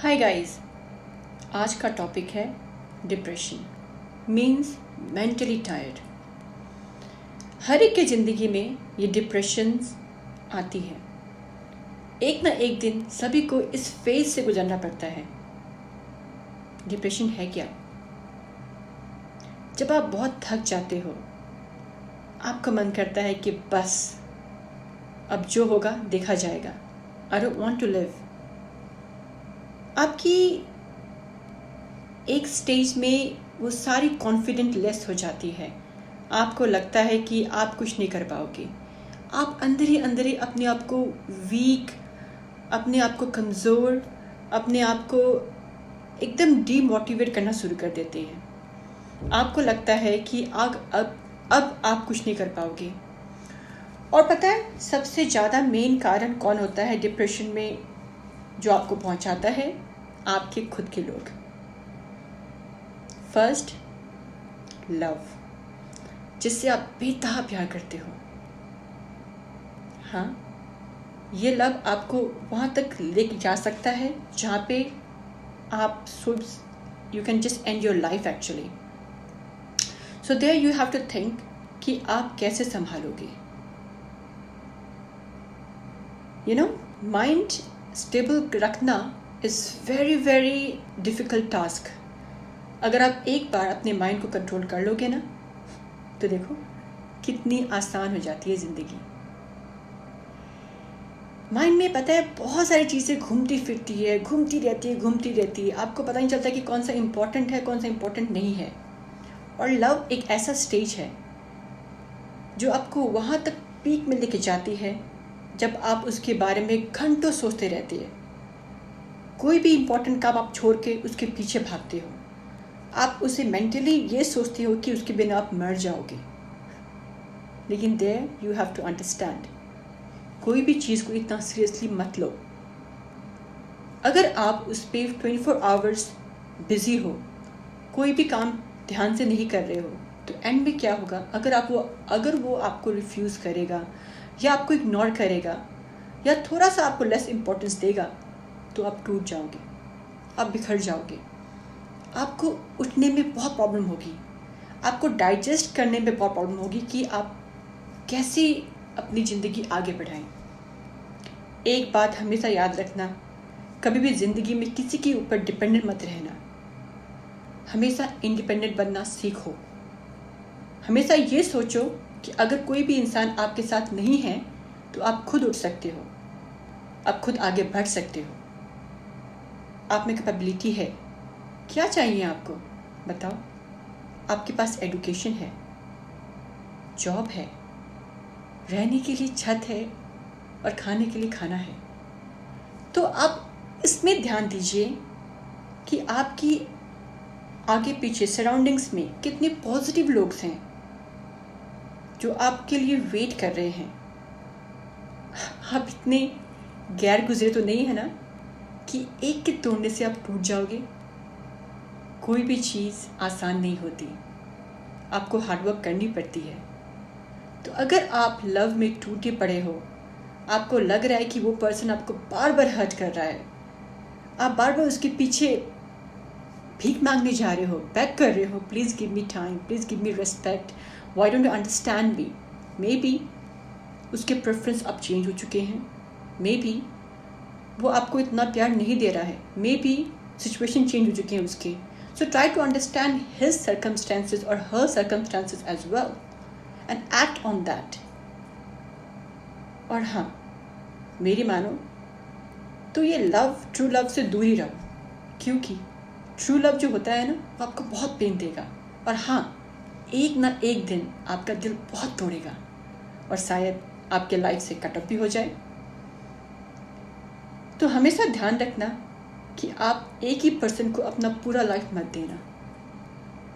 Hi guys, आज का topic है डिप्रेशन मीन्स मेंटली टायर्ड। हर एक के ज़िंदगी में ये डिप्रेशंस आती है। एक ना एक दिन सभी को इस फेज से गुजरना पड़ता है। डिप्रेशन है क्या? जब आप बहुत थक जाते हो, आपका मन करता है कि बस अब जो होगा देखा जाएगा, I don't want to live. आपकी एक स्टेज में वो सारी कॉन्फिडेंट लेस हो जाती है। आपको लगता है कि आप कुछ नहीं कर पाओगे। आप अंदर ही अपने आप को वीक, अपने आप को कमज़ोर, अपने आप को एकदम डीमोटिवेट करना शुरू कर देते हैं। आपको लगता है कि अब आप कुछ नहीं कर पाओगे। और पता है सबसे ज़्यादा मेन कारण कौन होता है डिप्रेशन में जो आपको पहुंचाता है? आपके खुद के लोग। फर्स्ट, लव, जिससे आप बेतहा प्यार करते हो। हाँ, ये लव आपको वहाँ तक लेके जा सकता है जहाँ पे आप you can just end your life actually. So there you have to think कि आप कैसे संभालोगे। माइंड स्टेबल रखना is very very difficult task. अगर आप एक बार अपने माइंड को कंट्रोल कर लोगे ना, तो देखो कितनी आसान हो जाती है ज़िंदगी। माइंड में पता है बहुत सारी चीज़ें घूमती फिरती है, घूमती रहती है। आपको पता नहीं चलता कि कौन सा इम्पोर्टेंट है, कौन सा इम्पोर्टेंट नहीं है। और लव एक ऐसा स्टेज है जो आपको वहाँ तक पीक में लेके जाती है जब आप उसके बारे में घंटों सोचते रहते हैं। कोई भी इम्पोर्टेंट काम आप छोड़ के उसके पीछे भागते हो। आप उसे मेंटली ये सोचते हो कि उसके बिना आप मर जाओगे। लेकिन there you have to understand, कोई भी चीज़ को इतना सीरियसली मत लो। अगर आप उस पर 24 आवर्स बिजी हो, कोई भी काम ध्यान से नहीं कर रहे हो, तो एंड में क्या होगा? अगर वो आपको रिफ्यूज़ करेगा या आपको इग्नोर करेगा या थोड़ा सा आपको लेस इम्पोर्टेंस देगा, तो आप टूट जाओगे, आप बिखर जाओगे। आपको उठने में बहुत प्रॉब्लम होगी, आपको डाइजेस्ट करने में बहुत प्रॉब्लम होगी कि आप कैसे अपनी ज़िंदगी आगे बढ़ाएं। एक बात हमेशा याद रखना, कभी भी ज़िंदगी में किसी के ऊपर डिपेंडेंट मत रहना। हमेशा इंडिपेंडेंट बनना सीखो। हमेशा ये सोचो कि अगर कोई भी इंसान आपके साथ नहीं है तो आप खुद उठ सकते हो, आप खुद आगे बढ़ सकते हो। आप में कैपेबिलिटी है। क्या चाहिए आपको? बताओ। आपके पास एजुकेशन है, जॉब है, रहने के लिए छत है और खाने के लिए खाना है। तो आप इसमें ध्यान दीजिए कि आपकी आगे पीछे सराउंडिंग्स में कितने पॉजिटिव लोग हैं जो आपके लिए वेट कर रहे हैं। आप इतने गैर गुजरे तो नहीं है ना कि एक के तोड़ने से आप टूट जाओगे। कोई भी चीज़ आसान नहीं होती, आपको हार्डवर्क करनी पड़ती है। तो अगर आप लव में टूटे पड़े हो, आपको लग रहा है कि वो पर्सन आपको बार बार हर्ट कर रहा है, आप बार बार उसके पीछे भीख मांगने जा रहे हो, बैक कर रहे हो, please give me time, please give me respect, why don't you understand me. May be उसके प्रेफरेंस अब चेंज हो चुके हैं, मे बी वो आपको इतना प्यार नहीं दे रहा है, मे बी सिचुएशन चेंज हो चुकी है उसके। So try to understand his circumstances or her circumstances as well and act on that. और हाँ, मेरी मानो तो ये ट्रू लव से दूर ही रहो, क्योंकि ट्रू लव जो होता है ना, वो आपको बहुत पेन देगा। और हाँ, एक ना एक दिन आपका दिल बहुत तोड़ेगा और शायद आपके लाइफ से कट ऑफ भी हो जाए। तो हमेशा ध्यान रखना कि आप एक ही पर्सन को अपना पूरा लाइफ मत देना।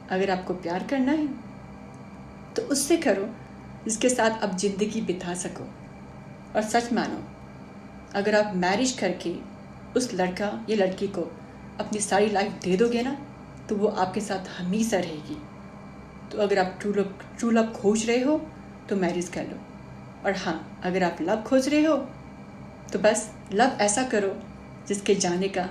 अगर आपको प्यार करना है तो उससे करो जिसके साथ आप ज़िंदगी बिता सको। और सच मानो, अगर आप मैरिज करके उस लड़का या लड़की को अपनी सारी लाइफ दे दोगे ना, तो वो आपके साथ हमेशा रहेगी। तो अगर आप ट्रू लव खोज रहे हो तो मैरिज कर लो। और हाँ, अगर आप लव खोज रहे हो तो बस लव ऐसा करो जिसके जाने का